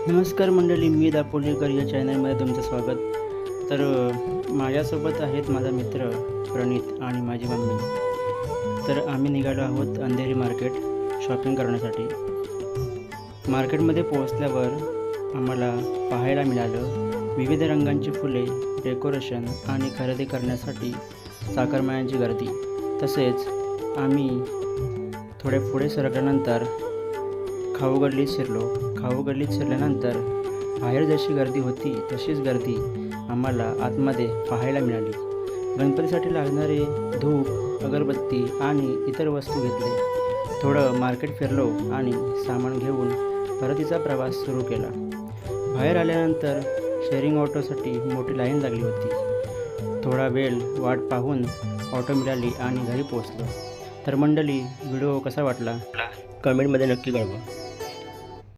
नमस्कार मंडळी, मी दापोलीकर या चॅनलमध्ये तुमचं स्वागत. तर माझ्यासोबत आहेत माझा मित्र प्रणित आणि माझी मम्मी. तर आम्ही निघालो आहोत अंधेरी मार्केट शॉपिंग करण्यासाठी. मार्केटमध्ये पोहोचल्यावर आम्हाला पाहायला मिळालं विविध रंगांची फुले, डेकोरेशन आणि खरेदी करण्यासाठी चाकरमान्यांची गर्दी. तसेच आम्ही थोडे पुढे सरकल्यानंतर खाऊ गल्लीत शिरल्यानंतर बाहेर जशी गर्दी होती तशीच गर्दी आम्हाला आतमध्ये पाहायला मिळाली. गणपतीसाठी लागणारे धूप, अगरबत्ती आणि इतर वस्तू घेतले. थोडं मार्केट फिरलो आणि सामान घेऊन परतीचा प्रवास सुरू केला. बाहेर आल्यानंतर शेअरिंग ऑटोसाठी मोठी लाईन लागली होती. थोडा वेळ वाट पाहून ऑटो मिळाली आणि घरी पोहोचलो. तर मंडळी, व्हिडिओ कसा वाटला कमेंटमध्ये नक्की कळवा.